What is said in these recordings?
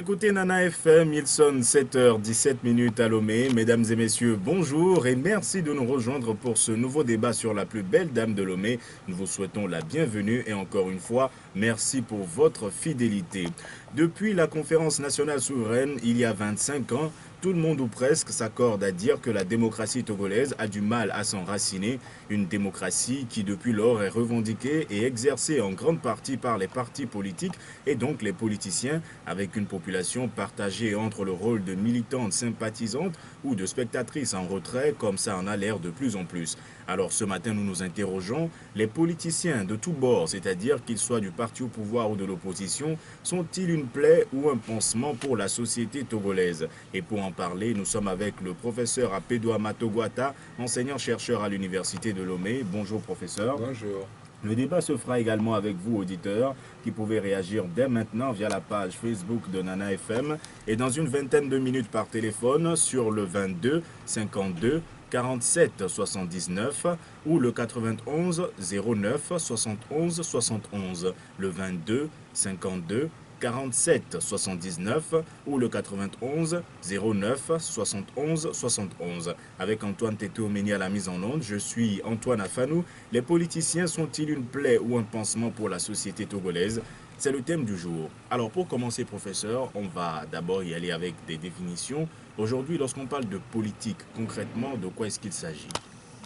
écoutez Nana FM, il sonne 7h17 à Lomé. Mesdames et messieurs, bonjour et merci de nous rejoindre pour ce nouveau débat sur la plus belle dame de Lomé. Nous vous souhaitons la bienvenue et encore une fois, merci pour votre fidélité. Depuis la conférence nationale souveraine, il y a 25 ans, tout le monde ou presque s'accorde à dire que la démocratie togolaise a du mal à s'enraciner, une démocratie qui depuis lors est revendiquée et exercée en grande partie par les partis politiques et donc les politiciens, avec une population partagée entre le rôle de militantes sympathisantes ou de spectatrices en retrait, comme ça en a l'air de plus en plus. Alors ce matin, nous nous interrogeons, les politiciens de tous bords, c'est-à-dire qu'ils soient du parti au pouvoir ou de l'opposition, sont-ils une plaie ou un pansement pour la société togolaise? Et pour en parler, nous sommes avec le professeur Apédoua Matogwata, enseignant-chercheur à l'université de Lomé. Bonjour professeur. Bonjour. Le débat se fera également avec vous, auditeurs, qui pouvez réagir dès maintenant via la page Facebook de Nana FM et dans une vingtaine de minutes par téléphone sur le 22 52 47 79 ou le 91 09 71 71. Le 22 52 47 79 ou le 91 09 71 71. Avec Antoine Tété-Omeni à la mise en onde, je suis Antoine Afanou. Les politiciens sont-ils une plaie ou un pansement pour la société togolaise? C'est le thème du jour. Alors pour commencer, professeur, on va d'abord y aller avec des définitions. Aujourd'hui, lorsqu'on parle de politique, concrètement, de quoi est-ce qu'il s'agit?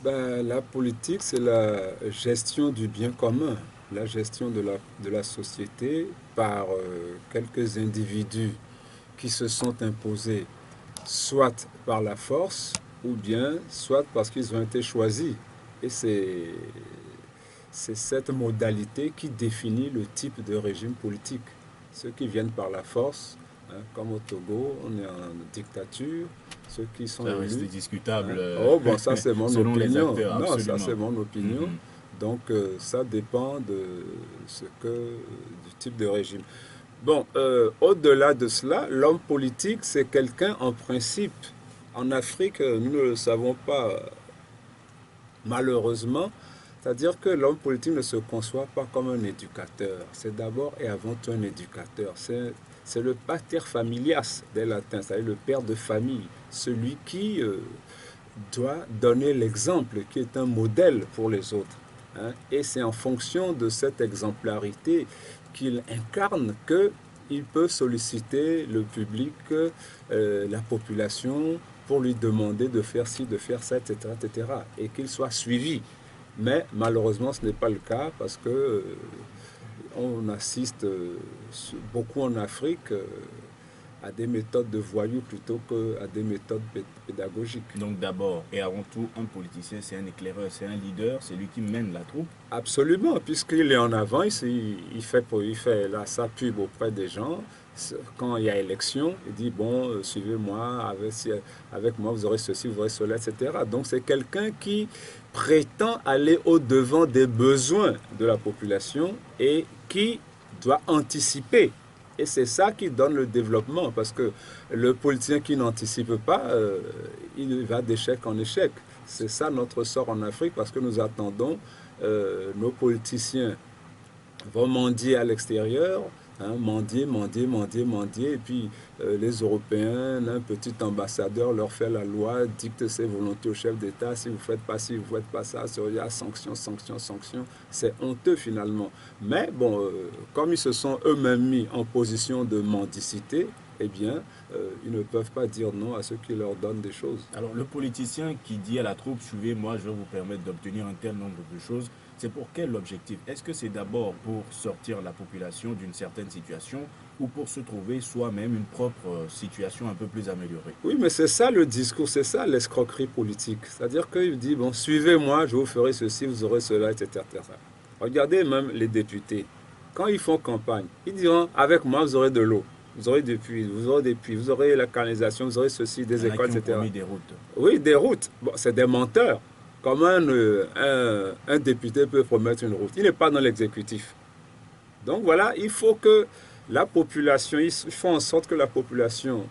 La politique, c'est la gestion du bien commun, la gestion de la société par quelques individus qui se sont imposés, soit par la force, ou bien soit parce qu'ils ont été choisis. Et c'est cette modalité qui définit le type de régime politique. Ceux qui viennent par la force, comme au Togo, on est en dictature. Ceux qui sont ça reste élus, discutable oh bon, ça c'est mon selon les opinion. acteurs, Non, absolument. ça c'est mon opinion. Donc ça dépend de du type de régime. Bon, au-delà de cela, l'homme politique, c'est quelqu'un en principe. En Afrique, nous ne le savons pas malheureusement. C'est-à-dire que l'homme politique ne se conçoit pas comme un éducateur. C'est d'abord et avant tout un éducateur. C'est le pater familias des latins, c'est-à-dire le père de famille, celui qui doit donner l'exemple, qui est un modèle pour les autres. Et c'est en fonction de cette exemplarité qu'il incarne qu'il peut solliciter le public, la population, pour lui demander de faire ci, de faire ça, etc., etc., et qu'il soit suivi. Mais malheureusement, ce n'est pas le cas parce que on assiste beaucoup en Afrique à des méthodes de voyous plutôt qu'à des méthodes pédagogiques. Donc d'abord et avant tout, un politicien, c'est un éclaireur, c'est un leader, c'est lui qui mène la troupe. Absolument, puisqu'il est en avant, il fait là, sa pub auprès des gens. Quand il y a élection, il dit, bon, suivez-moi, avec moi vous aurez ceci, vous aurez cela, etc. Donc c'est quelqu'un qui prétend aller au-devant des besoins de la population et qui doit anticiper. Et c'est ça qui donne le développement, parce que le politicien qui n'anticipe pas, il va d'échec en échec. C'est ça notre sort en Afrique, parce que nous attendons nos politiciens vont mendier à l'extérieur, mendier, et puis les Européens, un petit ambassadeur leur fait la loi, dicte ses volontés au chef d'État, si vous ne faites pas ci, vous ne faites pas ça, il y a sanctions, sanctions, sanctions. C'est honteux finalement. Mais bon, comme ils se sont eux-mêmes mis en position de mendicité, eh bien, ils ne peuvent pas dire non à ceux qui leur donnent des choses. Alors le politicien qui dit à la troupe, suivez-moi, je vais vous permettre d'obtenir un tel nombre de choses, c'est pour quel objectif? Est-ce que c'est d'abord pour sortir la population d'une certaine situation ou pour se trouver soi-même une propre situation un peu plus améliorée? Oui, mais c'est ça le discours, c'est ça l'escroquerie politique. C'est-à-dire qu'il dit, bon, suivez-moi, je vous ferai ceci, vous aurez cela, etc., etc. Regardez même les députés. Quand ils font campagne, ils diront, avec moi, vous aurez de l'eau. Vous aurez des puits, vous aurez la canalisation, vous aurez ceci, des écoles, etc. Des routes. Oui, des routes. Bon, c'est des menteurs. Comment un député peut promettre une route? Il n'est pas dans l'exécutif. Donc voilà, il faut que la population, il faut en sorte que la population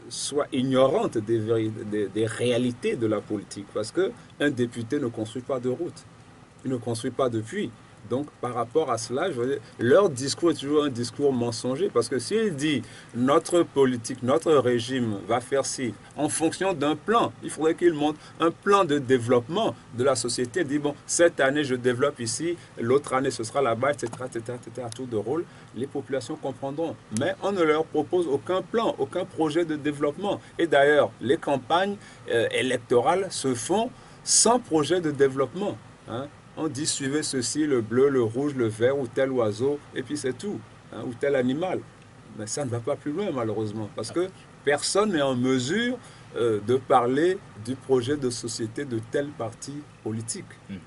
soit ignorante des réalités de la politique. Parce qu'un député ne construit pas de route, il ne construit pas de puits. Donc, par rapport à cela, je veux dire, leur discours est toujours un discours mensonger. Parce que s'il dit notre politique, notre régime va faire ci, en fonction d'un plan, il faudrait qu'il montre un plan de développement de la société. Il dit, bon, cette année, je développe ici, l'autre année, ce sera là-bas, etc., etc., etc., à tour de rôle. Les populations comprendront. Mais on ne leur propose aucun plan, aucun projet de développement. Et d'ailleurs, les campagnes électorales se font sans projet de développement. Hein. On dit suivez ceci, le bleu, le rouge, le vert ou tel oiseau, et puis c'est tout, hein, ou tel animal. Mais ça ne va pas plus loin malheureusement, parce que personne n'est en mesure de parler du projet de société de tel parti politique. Mhm.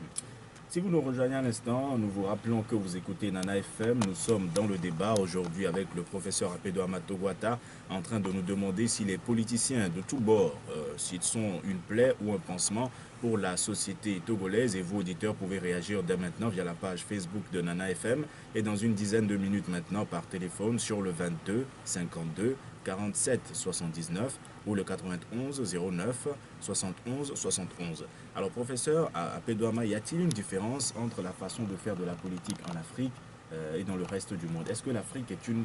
Si vous nous rejoignez à l'instant, nous vous rappelons que vous écoutez Nana FM. Nous sommes dans le débat aujourd'hui avec le professeur Apedo Amatogwata en train de nous demander si les politiciens de tous bords, s'ils sont une plaie ou un pansement pour la société togolaise. Et vous, auditeurs, pouvez réagir dès maintenant via la page Facebook de Nana FM et dans une dizaine de minutes maintenant par téléphone sur le 22 52 47 79 ou le 91 09 71 71. Alors, professeur, à Pédouama, y a-t-il une différence entre la façon de faire de la politique en Afrique et dans le reste du monde? Est-ce que l'Afrique est une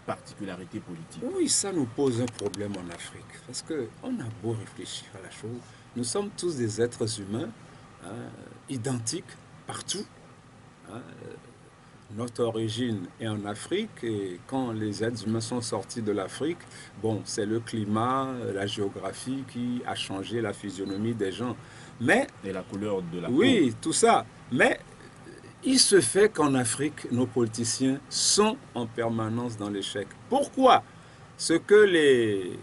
particularité politique? Oui, ça nous pose un problème en Afrique, parce qu'on a beau réfléchir à la chose, nous sommes tous des êtres humains, hein, identiques partout. Hein. Notre origine est en Afrique et quand les êtres humains sont sortis de l'Afrique, bon, c'est le climat, la géographie qui a changé la physionomie des gens. Mais, et la couleur de la peau. Oui, tout ça. Mais il se fait qu'en Afrique, nos politiciens sont en permanence dans l'échec. Pourquoi? Ce que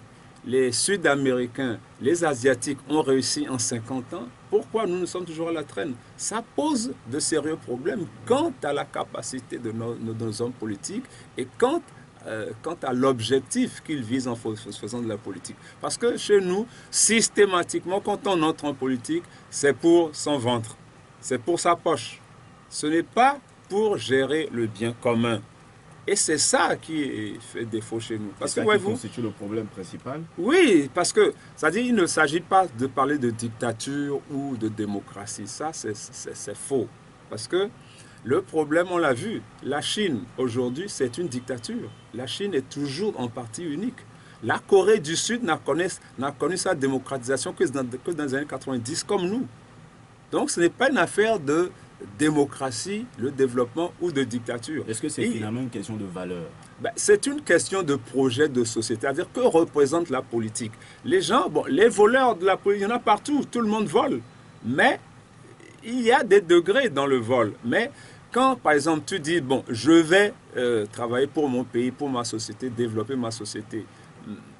les Sud-Américains, les Asiatiques ont réussi en 50 ans, pourquoi nous sommes toujours à la traîne? Ça pose de sérieux problèmes quant à la capacité de nos hommes politiques et quant à l'objectif qu'ils visent en faisant de la politique. Parce que chez nous, systématiquement, quand on entre en politique, c'est pour son ventre, c'est pour sa poche. Ce n'est pas pour gérer le bien commun. Et c'est ça qui fait défaut chez nous. Parce que ça qui constitue le problème principal. Oui, parce que il ne s'agit pas de parler de dictature ou de démocratie. Ça, c'est faux. Parce que le problème, on l'a vu, la Chine, aujourd'hui, c'est une dictature. La Chine est toujours en partie unique. La Corée du Sud n'a connu sa démocratisation que dans les années 90, comme nous. Donc, ce n'est pas une affaire de démocratie, le développement ou de dictature. Est-ce que c'est finalement une question de valeur? C'est une question de projet de société. C'est-à-dire que représente la politique. Les gens, bon, les voleurs de la politique, il y en a partout, tout le monde vole. Mais il y a des degrés dans le vol. Mais quand, par exemple, tu dis, bon, je vais travailler pour mon pays, pour ma société, développer ma société,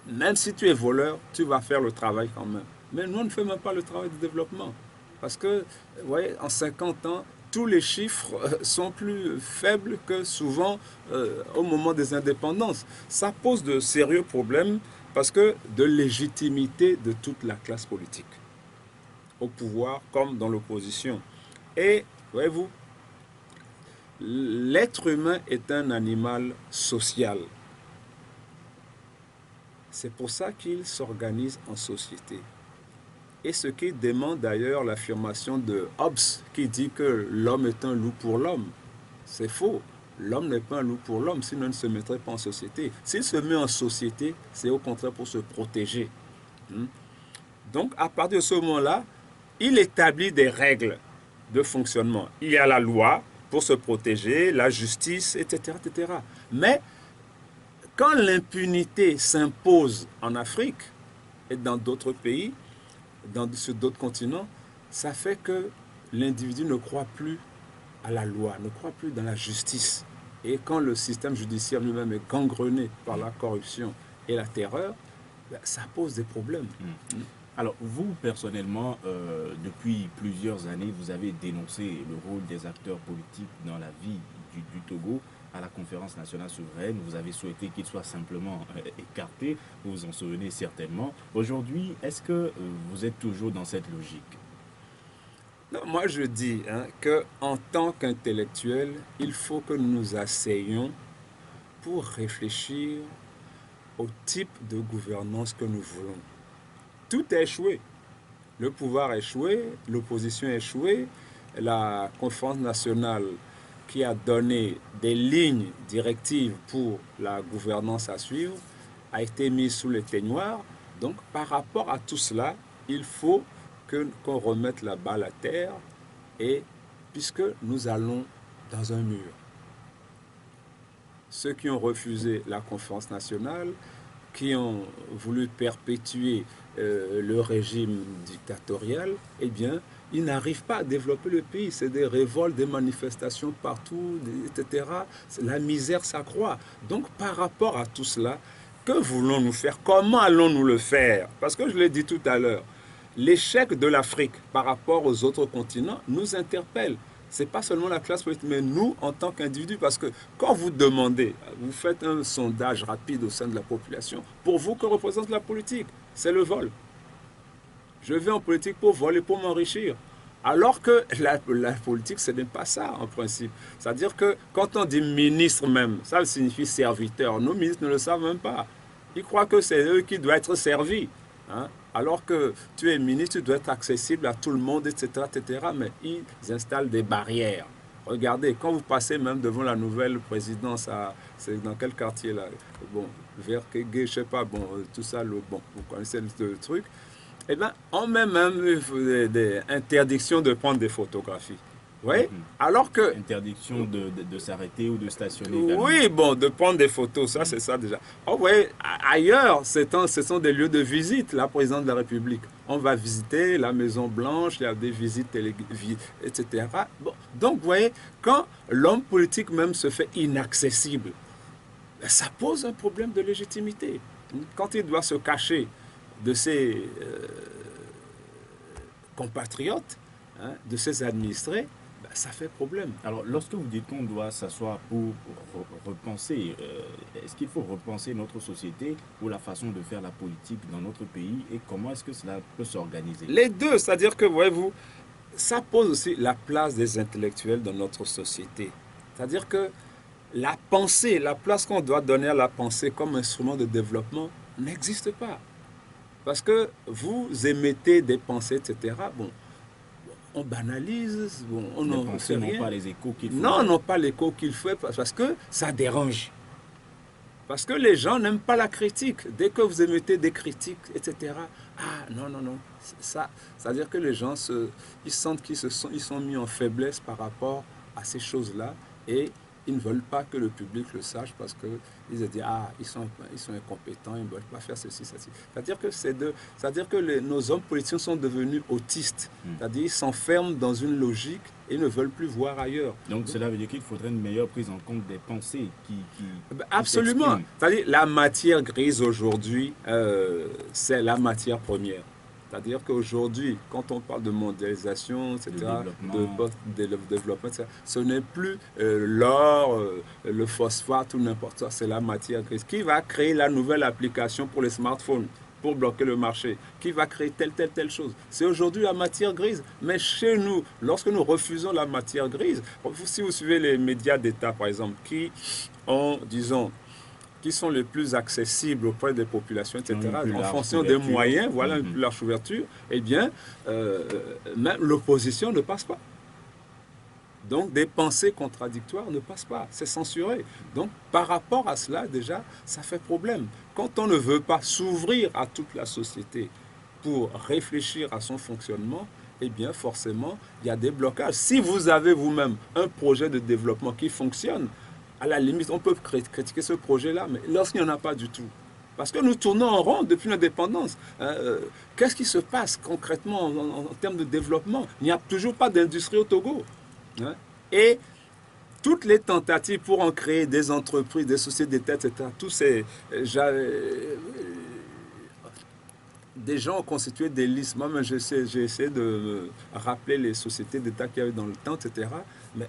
même si tu es voleur, tu vas faire le travail quand même. Mais nous, on ne fait même pas le travail de développement. Parce que, vous voyez, en 50 ans, tous les chiffres sont plus faibles que souvent au moment des indépendances. Ça pose de sérieux problèmes parce que de légitimité de toute la classe politique, au pouvoir comme dans l'opposition. Et, voyez-vous, l'être humain est un animal social. C'est pour ça qu'il s'organise en société. Et ce qui demande d'ailleurs l'affirmation de Hobbes, qui dit que l'homme est un loup pour l'homme. C'est faux. L'homme n'est pas un loup pour l'homme, sinon il ne se mettrait pas en société. S'il se met en société, c'est au contraire pour se protéger. Donc, à partir de ce moment-là, il établit des règles de fonctionnement. Il y a la loi pour se protéger, la justice, etc., etc. Mais quand l'impunité s'impose en Afrique et dans d'autres pays, sur d'autres continents, ça fait que l'individu ne croit plus à la loi, ne croit plus dans la justice. Et quand le système judiciaire lui-même est gangrené par la corruption et la terreur, ça pose des problèmes. Alors, vous, personnellement, depuis plusieurs années, vous avez dénoncé le rôle des acteurs politiques dans la vie du Togo à la conférence nationale souveraine. Vous avez souhaité qu'il soit simplement écarté, vous vous en souvenez certainement. Aujourd'hui, est-ce que vous êtes toujours dans cette logique? Non, moi, je dis qu'en tant qu'intellectuel, il faut que nous nous asseyions pour réfléchir au type de gouvernance que nous voulons. Tout a échoué. Le pouvoir a échoué, l'opposition a échoué, la conférence nationale qui a donné des lignes directives pour la gouvernance à suivre, a été mise sous les teignoirs. Donc, par rapport à tout cela, il faut qu'on remette la balle à terre, et puisque nous allons dans un mur. Ceux qui ont refusé la conférence nationale, qui ont voulu perpétuer le régime dictatorial, eh bien, ils n'arrivent pas à développer le pays. C'est des révoltes, des manifestations partout, etc. La misère s'accroît. Donc, par rapport à tout cela, que voulons-nous faire? Comment allons-nous le faire? Parce que je l'ai dit tout à l'heure, l'échec de l'Afrique par rapport aux autres continents nous interpelle. Ce n'est pas seulement la classe politique, mais nous, en tant qu'individus. Parce que quand vous demandez, vous faites un sondage rapide au sein de la population, pour vous, que représente la politique? C'est le vol. Je vais en politique pour voler, pour m'enrichir. Alors que la politique, ce n'est pas ça, en principe. C'est-à-dire que quand on dit ministre même, ça signifie serviteur. Nos ministres ne le savent même pas. Ils croient que c'est eux qui doivent être servis. Hein? Alors que tu es ministre, tu dois être accessible à tout le monde, etc., etc. Mais ils installent des barrières. Regardez, quand vous passez même devant la nouvelle présidence, c'est dans quel quartier là? Bon, vers Kégué, je ne sais pas, bon, tout ça, bon, vous connaissez le truc. Eh bien, on met même des interdictions de prendre des photographies. Vous voyez? Alors que... Interdiction de s'arrêter ou de stationner également. Oui, bon, de prendre des photos, ça, c'est ça déjà. Oh, oui, ailleurs, ce sont des lieux de visite, la présidente de la République. On va visiter la Maison Blanche, il y a des visites, etc. Bon, donc, vous voyez, quand l'homme politique même se fait inaccessible, ça pose un problème de légitimité. Quand il doit se cacher de ses compatriotes, hein, de ses administrés, ben, ça fait problème. Alors, lorsque vous dites qu'on doit s'asseoir pour repenser, est-ce qu'il faut repenser notre société ou la façon de faire la politique dans notre pays et comment est-ce que cela peut s'organiser? Les deux, c'est-à-dire que, voyez-vous, ça pose aussi la place des intellectuels dans notre société. C'est-à-dire que la pensée, la place qu'on doit donner à la pensée comme instrument de développement n'existe pas. Parce que vous émettez des pensées, etc. Bon, on banalise, bon, on n'en sait rien. Non pas les échos qu'il faut. Non, non pas l'écho qu'il faut, parce que ça dérange. Parce que les gens n'aiment pas la critique. Dès que vous émettez des critiques, etc. Ah, non, non, non. Ça veut dire que les gens, ils sentent qu'ils sont mis en faiblesse par rapport à ces choses-là. Et ils ne veulent pas que le public le sache parce qu'ils se disent, ah, ils sont incompétents, ils ne veulent pas faire ceci, ceci. C'est-à-dire que nos hommes politiques sont devenus autistes. C'est-à-dire qu'ils s'enferment dans une logique et ne veulent plus voir ailleurs. Donc cela veut dire qu'il faudrait une meilleure prise en compte des pensées qui absolument. C'est-à-dire la matière grise aujourd'hui, c'est la matière première. C'est-à-dire qu'aujourd'hui, quand on parle de mondialisation, etc., de développement, etc., ce n'est plus l'or, le phosphate ou n'importe quoi, c'est la matière grise. Qui va créer la nouvelle application pour les smartphones, pour bloquer le marché? Qui va créer telle chose? C'est aujourd'hui la matière grise. Mais chez nous, lorsque nous refusons la matière grise, si vous suivez les médias d'État, par exemple, qui ont, disons, qui sont les plus accessibles auprès des populations, etc., en fonction des moyens, voilà une plus large ouverture, eh bien, même l'opposition ne passe pas. Donc, des pensées contradictoires ne passent pas, c'est censuré. Donc, par rapport à cela, déjà, ça fait problème. Quand on ne veut pas s'ouvrir à toute la société pour réfléchir à son fonctionnement, eh bien, forcément, il y a des blocages. Si vous avez vous-même un projet de développement qui fonctionne, à la limite, on peut critiquer ce projet-là, mais lorsqu'il n'y en a pas du tout. Parce que nous tournons en rond depuis l'indépendance. Qu'est-ce qui se passe concrètement en termes de développement? Il n'y a toujours pas d'industrie au Togo. Hein? Et toutes les tentatives pour en créer des entreprises, des sociétés d'État, etc., tous ces... des gens ont constitué des listes. Moi, j'ai essayé de rappeler les sociétés d'État qu'il y avait dans le temps, etc. Mais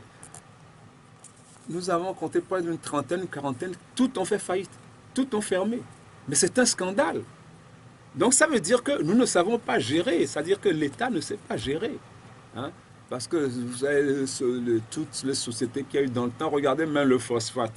nous avons compté près d'une trentaine, une quarantaine, toutes ont fait faillite, toutes ont fermé. Mais c'est un scandale. Donc ça veut dire que nous ne savons pas gérer, c'est-à-dire que l'État ne sait pas gérer. Hein? Parce que vous savez, toutes les sociétés qu'il y a eu dans le temps, regardez même le phosphate.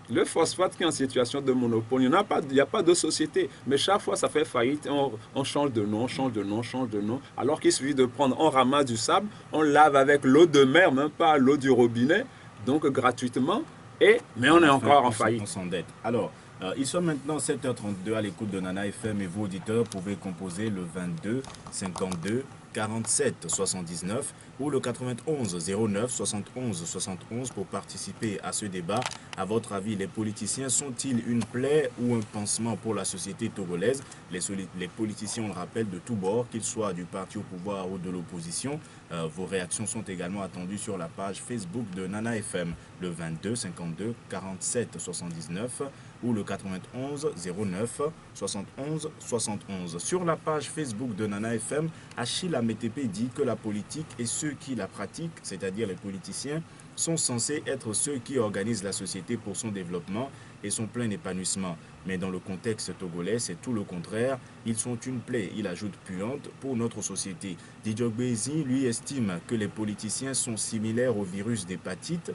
Le phosphate qui est en situation de monopole, il n'y a pas de société. Mais chaque fois, ça fait faillite, on change de nom, change de nom, change de nom. Alors qu'il suffit de prendre, on ramasse du sable, on lave avec l'eau de mer, même pas l'eau du robinet. donc gratuitement, mais on est encore en faillite. On s'endette. Alors, ils sont maintenant 7h32 à l'écoute de Nana FM et vous, auditeurs, pouvez composer le 22 52 47 79 ou le 91 09 71 71 pour participer à ce débat. À votre avis, les politiciens sont-ils une plaie ou un pansement pour la société togolaise? Les politiciens, on le rappelle, de tous bords, qu'ils soient du parti au pouvoir ou de l'opposition. Vos réactions sont également attendues sur la page Facebook de Nana FM, le 22 52 47 79 ou le 91 09 71 71. Sur la page Facebook de Nana FM, Achille Amétépé dit que la politique et ceux qui la pratiquent, c'est-à-dire les politiciens, sont censés être ceux qui organisent la société pour son développement et son plein épanouissement. Mais dans le contexte togolais, c'est tout le contraire. Ils sont une plaie, il ajoute, puante pour notre société. Didier Bézi, lui, estime que les politiciens sont similaires au virus d'hépatite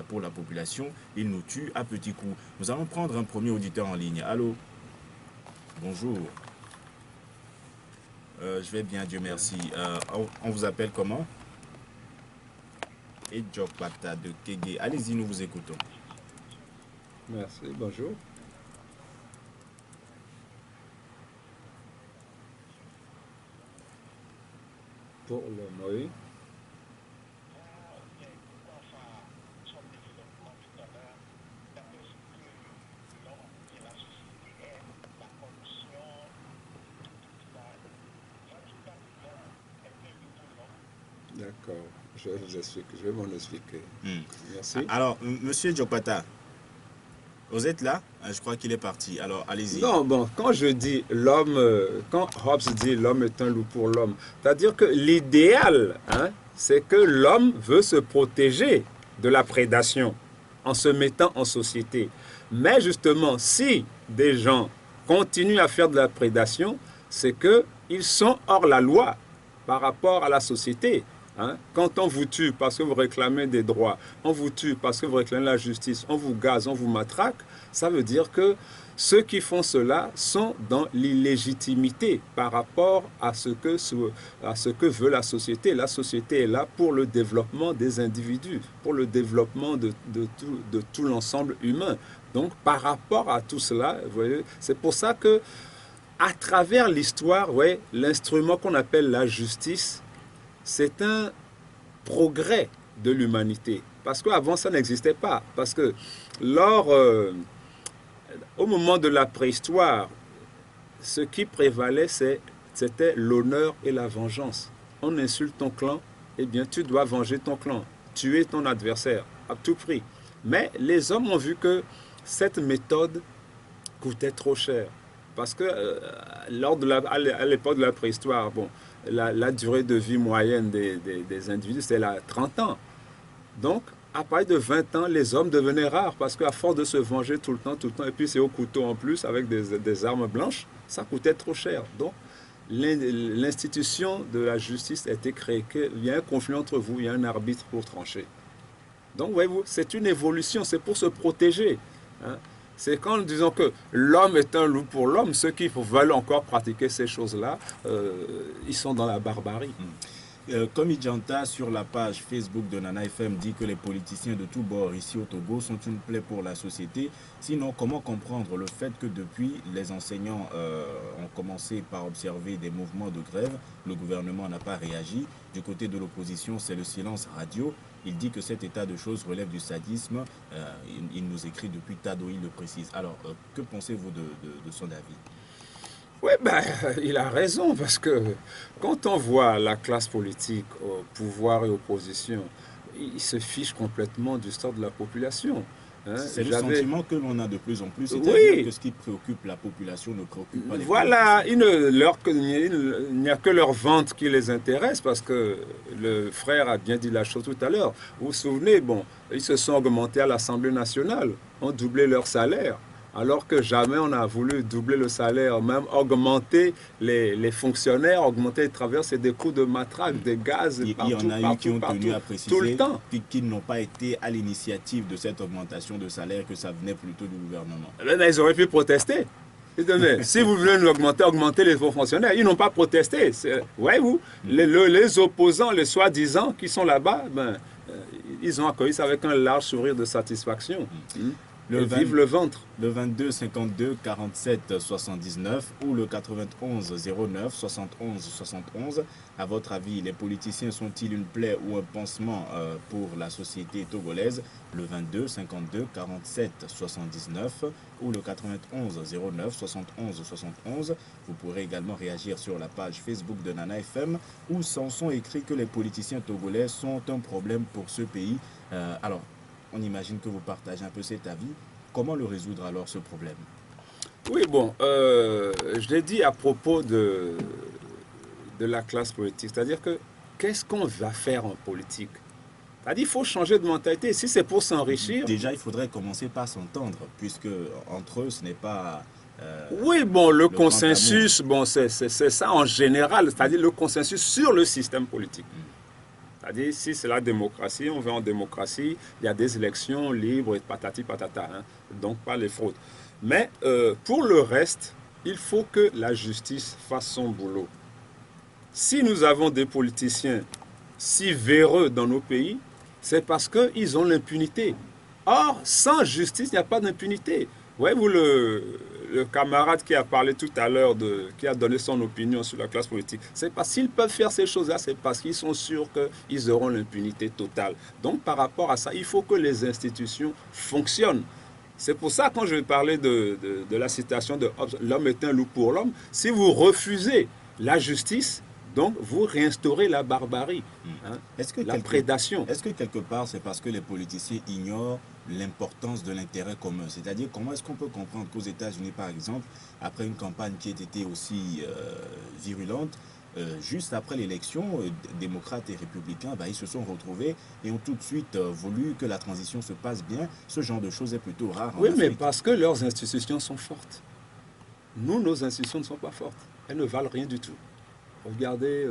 pour la population. Ils nous tuent à petits coups. Nous allons prendre un premier auditeur en ligne. Allô? Bonjour. Je vais bien, Dieu merci. On vous appelle comment? Et Jokpata de Kégué. Allez-y, nous vous écoutons. Merci, bonjour. Pour le oui. D'accord, je vais vous expliquer, je vais m'en expliquer. Merci. Alors, monsieur Jokpata, vous êtes là? Je crois qu'il est parti. Alors, allez-y. Non, bon, quand je dis l'homme, quand Hobbes dit l'homme est un loup pour l'homme, c'est-à-dire que l'idéal, c'est que l'homme veut se protéger de la prédation en se mettant en société. Mais justement, si des gens continuent à faire de la prédation, c'est qu'ils sont hors la loi par rapport à la société. Quand on vous tue parce que vous réclamez des droits, on vous tue parce que vous réclamez la justice, on vous gaze, on vous matraque, ça veut dire que ceux qui font cela sont dans l'illégitimité par rapport à ce que veut la société. La société est là pour le développement des individus, pour le développement de tout l'ensemble humain. Donc par rapport à tout cela, vous voyez, c'est pour ça que à travers l'histoire, ouais, l'instrument qu'on appelle la justice, c'est un progrès de l'humanité. Parce qu'avant, ça n'existait pas. Parce que au moment de la préhistoire, ce qui prévalait, c'était l'honneur et la vengeance. On insulte ton clan, eh bien, tu dois venger ton clan, tuer ton adversaire à tout prix. Mais les hommes ont vu que cette méthode coûtait trop cher. Parce que à l'époque de la préhistoire, bon, la durée de vie moyenne des individus, c'était 30 ans. Donc, à partir de 20 ans, les hommes devenaient rares parce qu'à force de se venger tout le temps, et puis c'est au couteau en plus avec des armes blanches, ça coûtait trop cher. Donc, l'institution de la justice a été créée. Il y a un conflit entre vous, il y a un arbitre pour trancher. Donc, voyez-vous, c'est une évolution, c'est pour se protéger. C'est quand nous disons que l'homme est un loup pour l'homme, ceux qui veulent encore pratiquer ces choses-là, ils sont dans la barbarie. Komi Djanta, sur la page Facebook de Nana FM, dit que les politiciens de tous bords ici au Togo sont une plaie pour la société. Sinon, comment comprendre le fait que depuis, les enseignants ont commencé par observer des mouvements de grève, le gouvernement n'a pas réagi. Du côté de l'opposition, c'est le silence radio. Il dit que cet état de choses relève du sadisme. Il nous écrit depuis Tado, il le précise. Alors, que pensez-vous de son avis? Oui, ben, il a raison, parce que quand on voit la classe politique, au pouvoir et opposition, ils se fichent complètement du sort de la population. C'est le sentiment que l'on a de plus en plus, c'est-à-dire que ce qui préoccupe la population ne préoccupe pas les Voilà, il n'y a que leur vente qui les intéresse, parce que le frère a bien dit la chose tout à l'heure. Vous vous souvenez, bon, ils se sont augmentés à l'Assemblée nationale, ont doublé leur salaire. Alors que jamais on a voulu doubler le salaire, même augmenter les fonctionnaires, augmenter les travailleurs, c'est des coups de matraque, des gaz, il y en a eu qui ont tenu à préciser tout le temps, qu'ils n'ont pas été à l'initiative de cette augmentation de salaire, que ça venait plutôt du gouvernement. Mais ils auraient pu protester. Si vous voulez nous augmenter les fonctionnaires, ils n'ont pas protesté. Ouais, les opposants, les soi-disant qui sont là-bas, ben, ils ont accueilli ça avec un large sourire de satisfaction. Vive le ventre. Le 22 52 47 79 ou le 91 09 71 71. À votre avis, les politiciens sont-ils une plaie ou un pansement pour la société togolaise? Le 22 52 47 79 ou le 91 09 71 71. Vous pourrez également réagir sur la page Facebook de Nana FM où Samson écrit que les politiciens togolais sont un problème pour ce pays. Alors, on imagine que vous partagez un peu cet avis. Comment le résoudre alors ce problème? Oui, bon, je l'ai dit à propos de la classe politique, c'est-à-dire que qu'est-ce qu'on va faire en politique? C'est-à-dire qu'il faut changer de mentalité. Si c'est pour s'enrichir... Déjà, il faudrait commencer par s'entendre, puisque entre eux, ce n'est pas... oui, bon, le consensus, bon, c'est ça en général, c'est-à-dire le consensus sur le système politique. C'est-à-dire, si c'est la démocratie, on va en démocratie, il y a des élections libres et patati patata, hein, donc pas les fraudes. Mais pour le reste, il faut que la justice fasse son boulot. Si nous avons des politiciens si véreux dans nos pays, c'est parce qu'ils ont l'impunité. Or, sans justice, il n'y a pas d'impunité. Voyez-vous le camarade qui a parlé tout à l'heure, qui a donné son opinion sur la classe politique, c'est parce qu'ils peuvent faire ces choses-là, c'est parce qu'ils sont sûrs qu'ils auront l'impunité totale. Donc, par rapport à ça, il faut que les institutions fonctionnent. C'est pour ça, quand je parlais de la citation de Hobbes, l'homme est un loup pour l'homme, si vous refusez la justice, donc vous réinstaurez la barbarie, hein, la prédation. Est-ce que quelque part, c'est parce que les politiciens ignorent l'importance de l'intérêt commun? C'est-à-dire, comment est-ce qu'on peut comprendre qu'aux États-Unis, par exemple, après une campagne qui ait été aussi virulente, juste après l'élection, démocrates et républicains, ils se sont retrouvés et ont tout de suite voulu que la transition se passe bien. Ce genre de choses est plutôt rare en Afrique. Oui, mais parce que leurs institutions sont fortes. Nous, nos institutions ne sont pas fortes. Elles ne valent rien du tout. Regardez,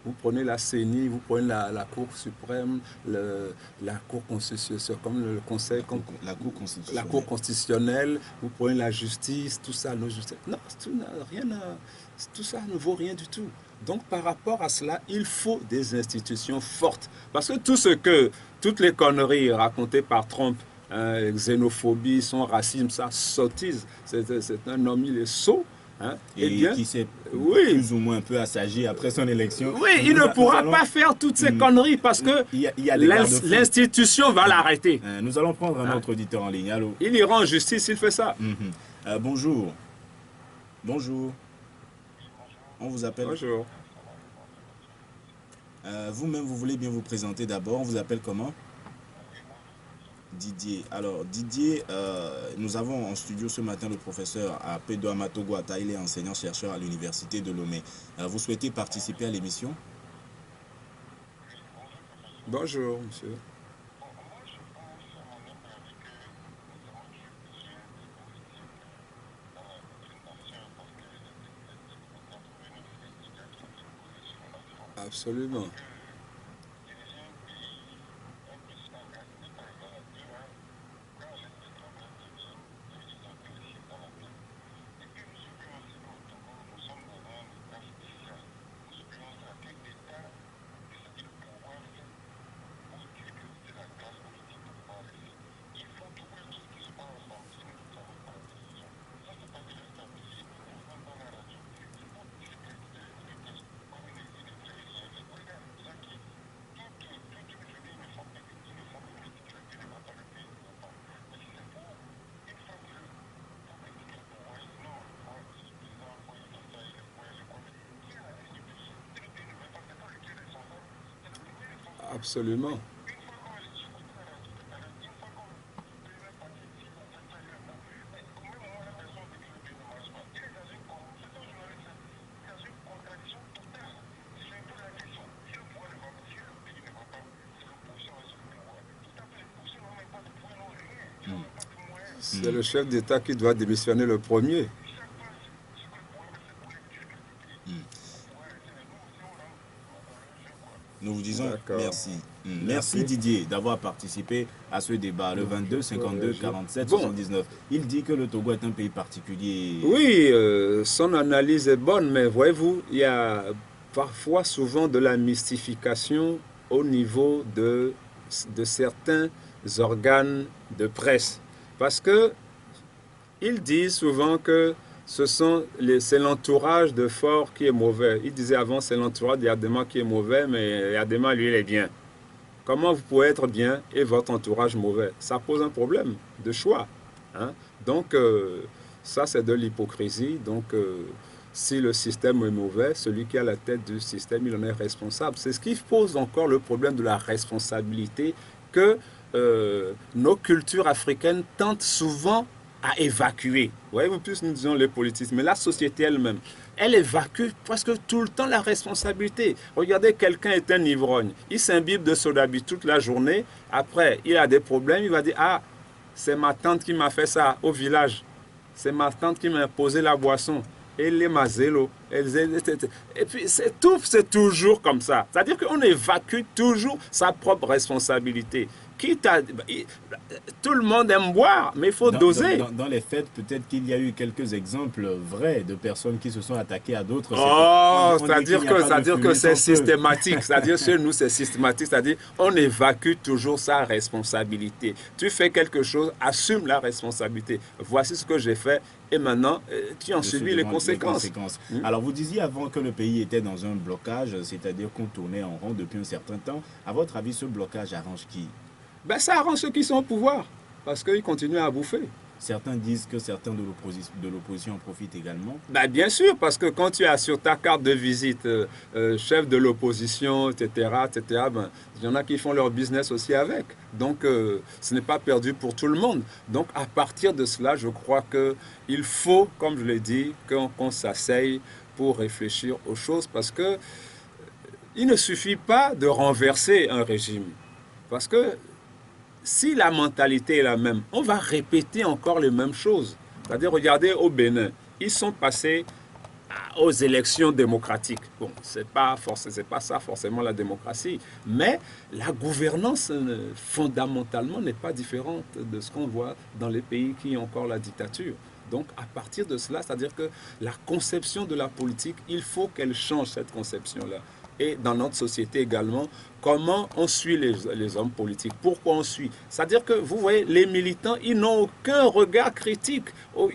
vous prenez la CENI, vous prenez la Cour suprême, la Cour constitutionnelle, comme le Conseil, la Cour constitutionnelle, vous prenez la justice, tout ça, nos justices. Non, tout ça ne vaut rien du tout. Donc, par rapport à cela, il faut des institutions fortes. Parce que toutes les conneries racontées par Trump, hein, xénophobie, son racisme, ça sottise. C'est un homme, il est sot. Hein? Et bien, qui s'est plus ou moins un peu assagi après son élection. Oui, il ne pourra pas faire toutes ces conneries parce que l'institution va l'arrêter. Nous allons prendre un autre auditeur en ligne. Allô? Il ira en justice, il fait ça. Bonjour. Bonjour. On vous appelle. Bonjour. Vous-même, vous voulez bien vous présenter d'abord. On vous appelle comment? Didier. Alors, Didier, nous avons en studio ce matin le professeur Pedro Amatogo Ata, il est enseignant-chercheur à l'université de Lomé. Vous souhaitez participer à l'émission? Bonjour, monsieur. Absolument. Absolument. C'est le chef d'État qui doit démissionner le premier. Nous vous disons merci. Merci Didier d'avoir participé à ce débat, le 22 52 47 79. Il dit que le Togo est un pays particulier. Oui, son analyse est bonne, mais voyez-vous, il y a parfois souvent de la mystification au niveau de de certains organes de presse. Parce que ils disent souvent que c'est l'entourage de Faure qui est mauvais. Ils disaient avant c'est l'entourage d'Yadema qui est mauvais, mais Yadema, lui, il est bien. Comment vous pouvez être bien et votre entourage mauvais? Ça pose un problème de choix. Hein? Donc, ça, c'est de l'hypocrisie. Donc, si le système est mauvais, celui qui est à la tête du système, il en est responsable. C'est ce qui pose encore le problème de la responsabilité que nos cultures africaines tentent souvent à évacuer. Vous voyez, plus nous disons les politiciens, mais la société elle-même, elle évacue presque tout le temps la responsabilité. Regardez, quelqu'un est un ivrogne, il s'imbibe de sodabi toute la journée, après il a des problèmes, il va dire, ah, c'est ma tante qui m'a fait ça au village, c'est ma tante qui m'a imposé la boisson. Et les mazélos. Et puis, c'est toujours comme ça. C'est-à-dire qu'on évacue toujours sa propre responsabilité. Tout le monde aime boire, mais il faut doser. Dans les faits, peut-être qu'il y a eu quelques exemples vrais de personnes qui se sont attaquées à d'autres. Oh, c'est-à-dire que c'est systématique. C'est-à-dire chez nous, c'est systématique. C'est-à-dire on évacue toujours sa responsabilité. Tu fais quelque chose, assume la responsabilité. Voici ce que j'ai fait et maintenant, tu en subis les conséquences. Alors, vous disiez avant que le pays était dans un blocage, c'est-à-dire qu'on tournait en rond depuis un certain temps. À votre avis, ce blocage arrange qui? Ben, ça arrange ceux qui sont au pouvoir, parce qu'ils continuent à bouffer. Certains disent que certains de l'opposition en profitent également. Ben, bien sûr, parce que quand tu as sur ta carte de visite chef de l'opposition, etc., ben, il y en a qui font leur business aussi avec. Donc, ce n'est pas perdu pour tout le monde. Donc, à partir de cela, je crois qu'il faut, comme je l'ai dit, qu'on s'asseye pour réfléchir aux choses, parce que il ne suffit pas de renverser un régime. Parce que si la mentalité est la même, on va répéter encore les mêmes choses. C'est-à-dire, regardez au Bénin, ils sont passés aux élections démocratiques. Bon, c'est pas ça forcément la démocratie, mais la gouvernance fondamentalement n'est pas différente de ce qu'on voit dans les pays qui ont encore la dictature. Donc, à partir de cela, c'est-à-dire que la conception de la politique, il faut qu'elle change cette conception-là. Et dans notre société également, comment on suit les hommes politiques, pourquoi on suit. C'est-à-dire que, vous voyez, les militants, ils n'ont aucun regard critique,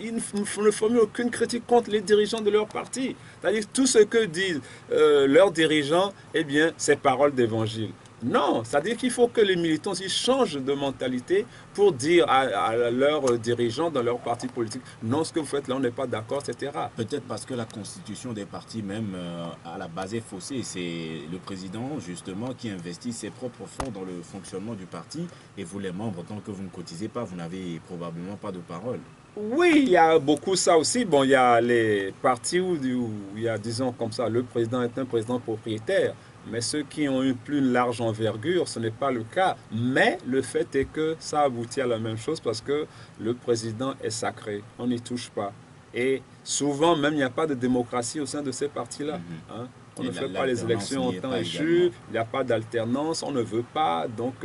ils ne formulent aucune critique contre les dirigeants de leur parti. C'est-à-dire que tout ce que disent leurs dirigeants, eh bien, c'est parole d'évangile. Non, c'est-à-dire qu'il faut que les militants ils changent de mentalité pour dire à leurs dirigeants dans leur parti politique, non, ce que vous faites là, on n'est pas d'accord, etc. Peut-être parce que la constitution des partis même à la base est faussée. C'est le président justement qui investit ses propres fonds dans le fonctionnement du parti et vous les membres, tant que vous ne cotisez pas, vous n'avez probablement pas de parole. Oui, il y a beaucoup ça aussi. Bon, il y a les partis où il y a, disons comme ça, le président est un président propriétaire. Mais ceux qui ont eu plus large envergure, ce n'est pas le cas. Mais le fait est que ça aboutit à la même chose parce que le président est sacré. On n'y touche pas. Et souvent, même, il n'y a pas de démocratie au sein de ces partis-là. Hein. On ne fait pas les élections en temps et jus, il n'y a pas d'alternance, on ne veut pas, donc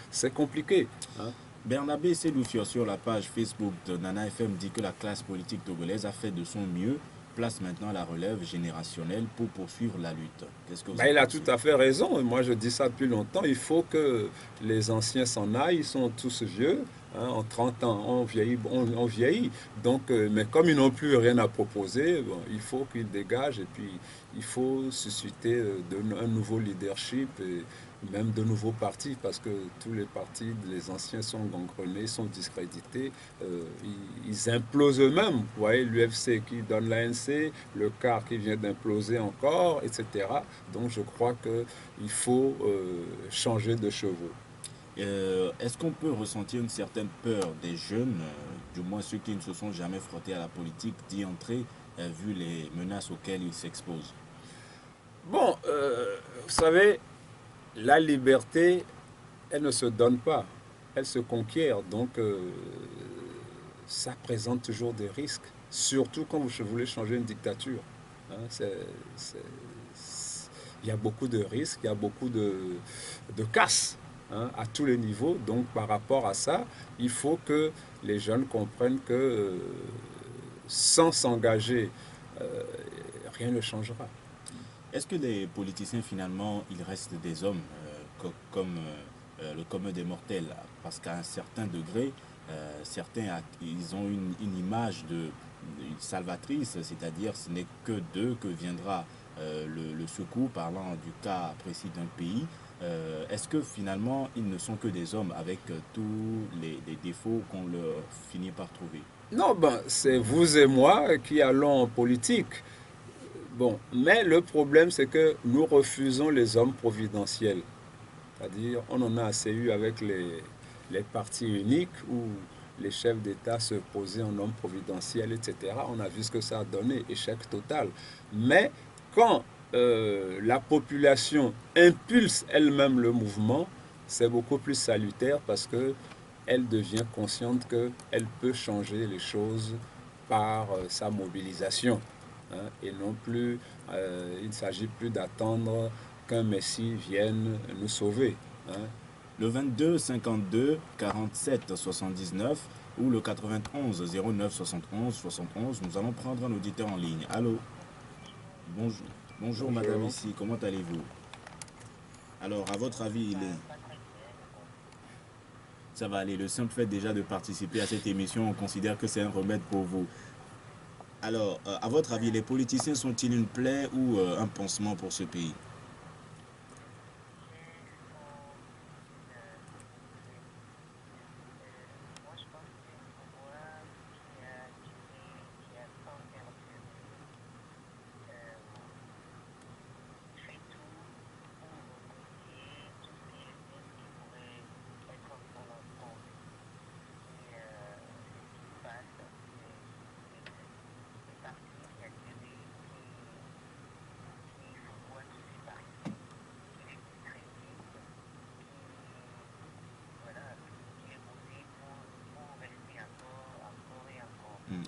c'est compliqué. Hein. Bernabé Seloufio sur la page Facebook de Nana FM dit que la classe politique togolaise a fait de son mieux, place maintenant la relève générationnelle pour poursuivre la lutte. Qu'est-ce que vous il a tout à fait raison. Moi, je dis ça depuis longtemps. Il faut que les anciens s'en aillent. Ils sont tous vieux. Hein, en 30 ans, on vieillit. Donc, mais comme ils n'ont plus rien à proposer, bon, il faut qu'ils dégagent. Et puis, il faut susciter un nouveau leadership et même de nouveaux partis, parce que tous les partis, les anciens sont gangrenés, sont discrédités, ils implosent eux-mêmes. Vous voyez, l'UFC qui donne l'ANC, le CAR qui vient d'imploser encore, etc. Donc je crois qu'il faut changer de chevaux. Est-ce qu'on peut ressentir une certaine peur des jeunes, du moins ceux qui ne se sont jamais frottés à la politique, d'y entrer, vu les menaces auxquelles ils s'exposent? Bon, vous savez, la liberté, elle ne se donne pas, elle se conquiert. Donc, ça présente toujours des risques, surtout quand vous voulez changer une dictature. Hein, il y a beaucoup de risques, il y a beaucoup de casse. Hein, à tous les niveaux. Donc, par rapport à ça, il faut que les jeunes comprennent que sans s'engager, rien ne changera. Est-ce que les politiciens, finalement, ils restent des hommes comme le commun des mortels, parce qu'à un certain degré, ils ont une image de salvatrice, c'est-à-dire ce n'est que d'eux que viendra le secours, parlant du cas précis d'un pays. Est-ce que finalement ils ne sont que des hommes avec tous les défauts qu'on leur finit par trouver? Non, ben, c'est vous et moi qui allons en politique. Bon, mais le problème, c'est que nous refusons les hommes providentiels. C'est-à-dire, on en a assez eu avec les partis uniques où les chefs d'État se posaient en homme providentiel, etc. On a vu ce que ça a donné, échec total. Mais quand la population impulse elle-même le mouvement, c'est beaucoup plus salutaire parce que elle devient consciente qu'elle peut changer les choses par sa mobilisation. Hein, et non plus, il ne s'agit plus d'attendre qu'un Messie vienne nous sauver. Hein. Le 22 52 47 79 ou le 91 09 71 71, nous allons prendre un auditeur en ligne. Allô? Bonjour. Bonjour madame Bonjour. ici, comment allez-vous? Alors, à votre avis, ça va aller. Le simple fait déjà de participer à cette émission, on considère que c'est un remède pour vous. Alors, à votre avis, les politiciens sont-ils une plaie ou un pansement pour ce pays?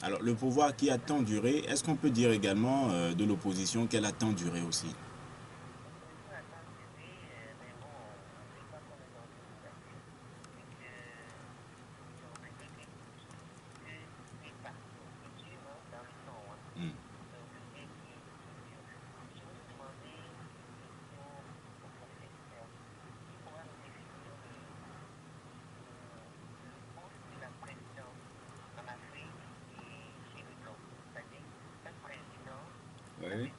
Alors, le pouvoir qui a tant duré, est-ce qu'on peut dire également de l'opposition qu'elle a tant duré aussi? Hmm. Oui, oui.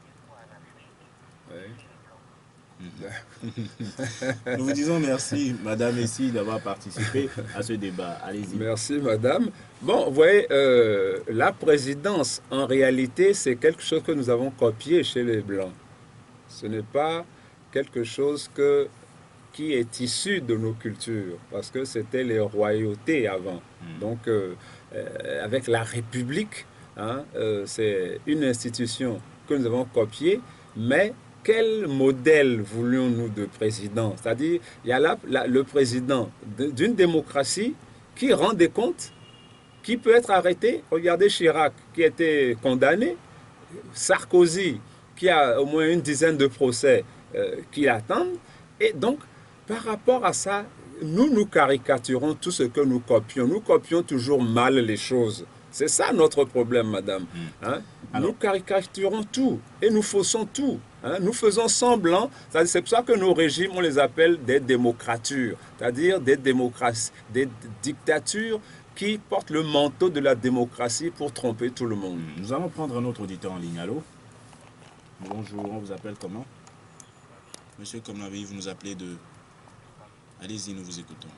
Nous vous disons merci, madame, ici, d'avoir participé à ce débat. Allez-y. Merci, madame. Bon, vous voyez, la présidence, en réalité, c'est quelque chose que nous avons copié chez les Blancs. Ce n'est pas quelque chose qui est issu de nos cultures, parce que c'était les royautés avant. Hmm. Donc, avec la République, hein, c'est une institution que nous avons copiée, mais quel modèle voulions-nous de président? C'est-à-dire, il y a là le président d'une démocratie qui rend des comptes, qui peut être arrêté. Regardez Chirac, qui était condamné, Sarkozy, qui a au moins une dizaine de procès qui l'attendent. Et donc, par rapport à ça, nous caricaturons tout ce que nous copions. Nous copions toujours mal les choses. C'est ça notre problème, madame. Hmm. Hein? Nous Alors, caricaturons tout et nous faussons tout. Hein? Nous faisons semblant. C'est pour ça que nos régimes, on les appelle des démocratures, c'est-à-dire des démocraties, des dictatures qui portent le manteau de la démocratie pour tromper tout le monde. nous allons prendre un autre auditeur en ligne. Allô? Bonjour, on vous appelle comment? Monsieur, comme l'avez vous nous appelez de... Allez-y, nous vous écoutons.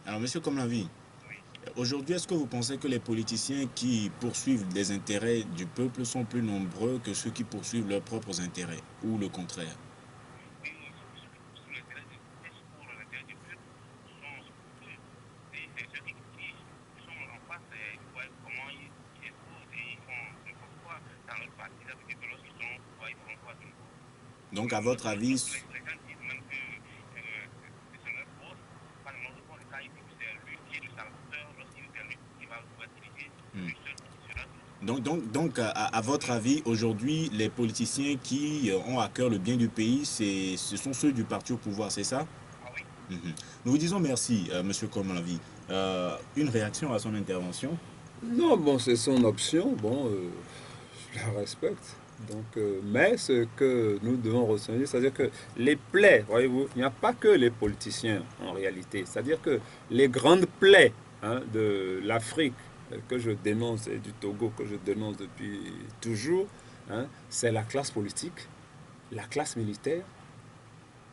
Alors, monsieur Komlanvi, aujourd'hui, est-ce que vous pensez que les politiciens qui poursuivent des intérêts du peuple sont plus nombreux que ceux qui poursuivent leurs propres intérêts, ou le contraire? Donc, à votre avis, hmm. À votre avis, aujourd'hui, les politiciens qui ont à cœur le bien du pays, ce sont ceux du parti au pouvoir, c'est ça? Mhm. Nous vous disons merci, monsieur Komlanvi. Une réaction à son intervention? Non, bon, c'est son option, bon, je la respecte. Donc, mais ce que nous devons retenir, c'est-à-dire que les plaies, voyez-vous, il n'y a pas que les politiciens en réalité. C'est-à-dire que les grandes plaies hein, de l'Afrique que je dénonce et du Togo que je dénonce depuis toujours, hein, c'est la classe politique, la classe militaire,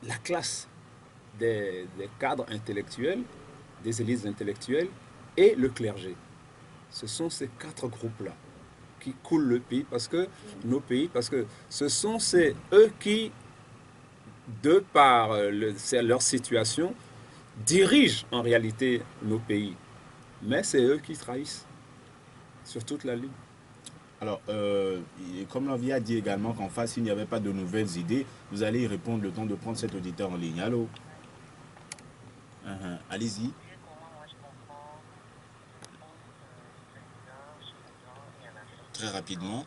la classe des cadres intellectuels, des élites intellectuelles et le clergé. Ce sont ces quatre groupes-là qui coulent le pays parce que parce que ce sont eux qui, de par leur situation, dirigent en réalité nos pays. Mais c'est eux qui trahissent sur toute la ligne. Alors, comme l'on vient dit également qu'en face, il n'y avait pas de nouvelles idées, vous allez y répondre le temps de prendre cet auditeur en ligne. Allô? Allez-y. Très rapidement.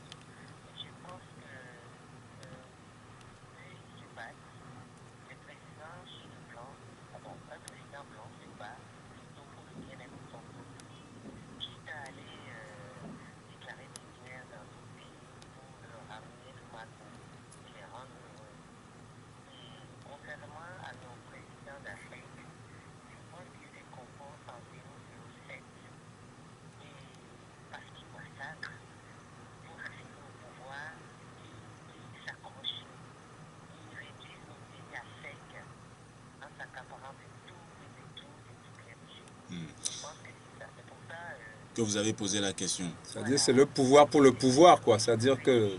Que vous avez posé la question. C'est-à-dire c'est le pouvoir pour le pouvoir, quoi. C'est-à-dire que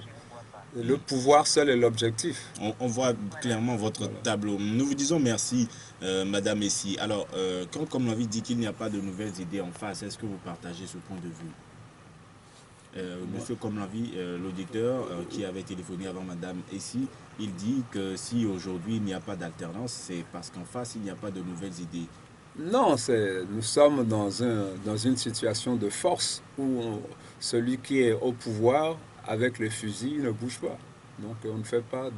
le pouvoir seul est l'objectif. On voit clairement votre tableau. Nous vous disons merci, Madame Essi. Alors, quand comme l'envie dit qu'il n'y a pas de nouvelles idées en face, est-ce que vous partagez ce point de vue? Monsieur Komlanvi, l'auditeur qui avait téléphoné avant Madame Essi, il dit que si aujourd'hui il n'y a pas d'alternance, c'est parce qu'en face il n'y a pas de nouvelles idées. Non, nous sommes dans une situation de force où celui qui est au pouvoir avec le fusil ne bouge pas. Donc on ne fait pas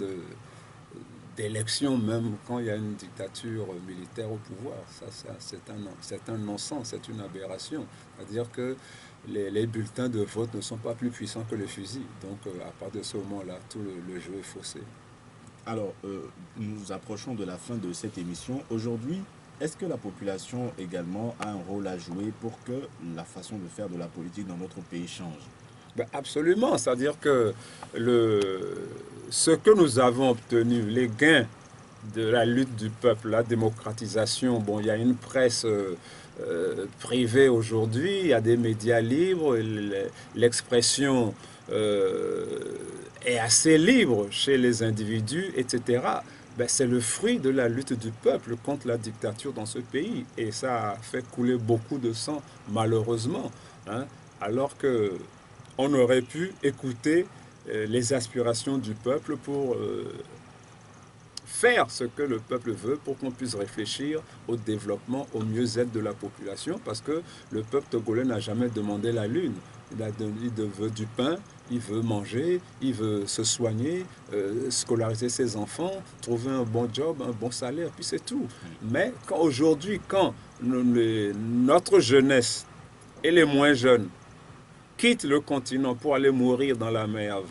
d'élection même quand il y a une dictature militaire au pouvoir. Ça c'est un non-sens, c'est une aberration. C'est-à-dire que les bulletins de vote ne sont pas plus puissants que le fusil. Donc à partir de ce moment-là, tout le jeu est faussé. Alors, nous approchons de la fin de cette émission. Aujourd'hui, est-ce que la population également a un rôle à jouer pour que la façon de faire de la politique dans notre pays change? Ben absolument, c'est-à-dire que ce que nous avons obtenu, les gains de la lutte du peuple, la démocratisation, bon, il y a une presse privée aujourd'hui, il y a des médias libres, l'expression est assez libre chez les individus, etc. Ben, c'est le fruit de la lutte du peuple contre la dictature dans ce pays. Et ça a fait couler beaucoup de sang, malheureusement. Hein, alors que on aurait pu écouter les aspirations du peuple pour faire ce que le peuple veut pour qu'on puisse réfléchir au développement, au mieux-être de la population, parce que le peuple togolais n'a jamais demandé la lune. Il veut du pain, il veut manger, il veut se soigner, scolariser ses enfants, trouver un bon job, un bon salaire, puis c'est tout. Mais aujourd'hui, quand notre jeunesse et les moins jeunes quittent le continent pour aller mourir dans la mer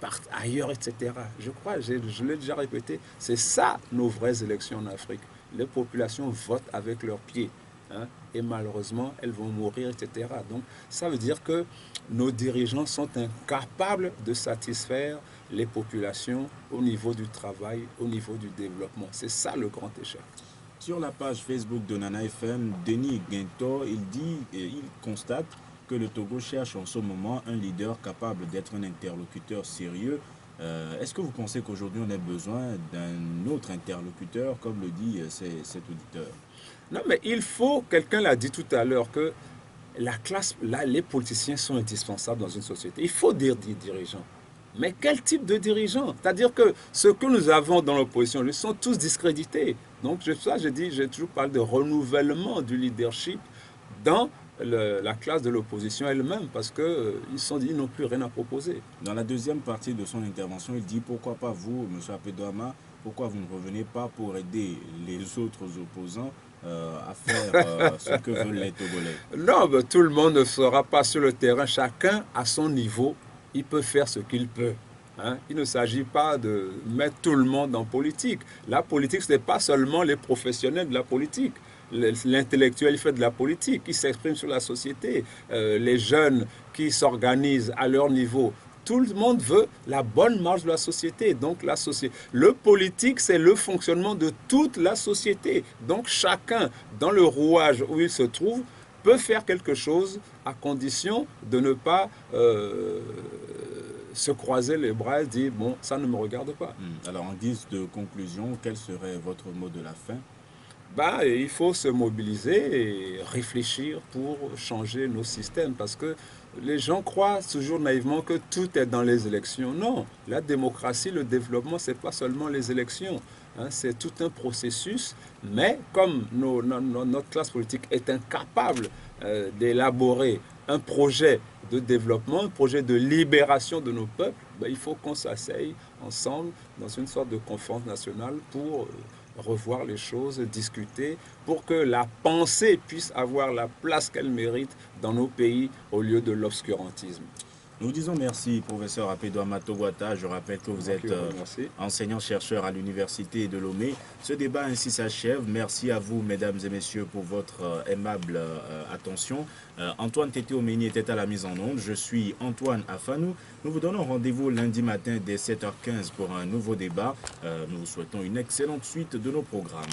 partent ailleurs, etc. Je crois, je l'ai déjà répété, c'est ça nos vraies élections en Afrique. Les populations votent avec leurs pieds. Hein, et malheureusement, elles vont mourir, etc. Donc, ça veut dire que nos dirigeants sont incapables de satisfaire les populations au niveau du travail, au niveau du développement. C'est ça le grand échec. Sur la page Facebook de Nana FM, Denis Guinto, il constate que le Togo cherche en ce moment un leader capable d'être un interlocuteur sérieux. Est-ce que vous pensez qu'aujourd'hui on a besoin d'un autre interlocuteur, comme le dit cet auditeur? Non, mais il faut, quelqu'un l'a dit tout à l'heure, que la classe, là, les politiciens sont indispensables dans une société. Il faut dire des dirigeants. Mais quel type de dirigeants? C'est-à-dire que ceux que nous avons dans l'opposition, ils sont tous discrédités. Donc, j'ai toujours parlé de renouvellement du leadership dans la classe de l'opposition elle-même, parce qu'ils n'ont plus rien à proposer. Dans la deuxième partie de son intervention, il dit pourquoi pas vous, M. Apedouama, pourquoi vous ne revenez pas pour aider les autres opposants à faire ce que veulent les Togolais? Non, mais tout le monde ne sera pas sur le terrain. Chacun à son niveau, il peut faire ce qu'il peut. Hein? Il ne s'agit pas de mettre tout le monde en politique. La politique, ce n'est pas seulement les professionnels de la politique. L'intellectuel fait de la politique, il s'exprime sur la société. Les jeunes qui s'organisent à leur niveau. Tout le monde veut la bonne marche de la société. Donc la société, le politique, c'est le fonctionnement de toute la société. Donc chacun, dans le rouage où il se trouve, peut faire quelque chose à condition de ne pas se croiser les bras et dire bon, ça ne me regarde pas. Alors en guise de conclusion, quel serait votre mot de la fin? Il faut se mobiliser et réfléchir pour changer nos systèmes parce que les gens croient toujours naïvement que tout est dans les élections. Non, la démocratie, le développement, ce n'est pas seulement les élections. Hein, c'est tout un processus, mais comme notre classe politique est incapable d'élaborer un projet de développement, un projet de libération de nos peuples, il faut qu'on s'asseye ensemble dans une sorte de conférence nationale pour revoir les choses, discuter, pour que la pensée puisse avoir la place qu'elle mérite dans nos pays au lieu de l'obscurantisme. Nous disons merci, professeur Apedouama Togwata. Je rappelle que vous êtes enseignant-chercheur à l'Université de Lomé. Ce débat ainsi s'achève. Merci à vous, mesdames et messieurs, pour votre aimable attention. Antoine Tété-Omeni était à la mise en onde. Je suis Antoine Afanou. Nous vous donnons rendez-vous lundi matin dès 7h15 pour un nouveau débat. Nous vous souhaitons une excellente suite de nos programmes.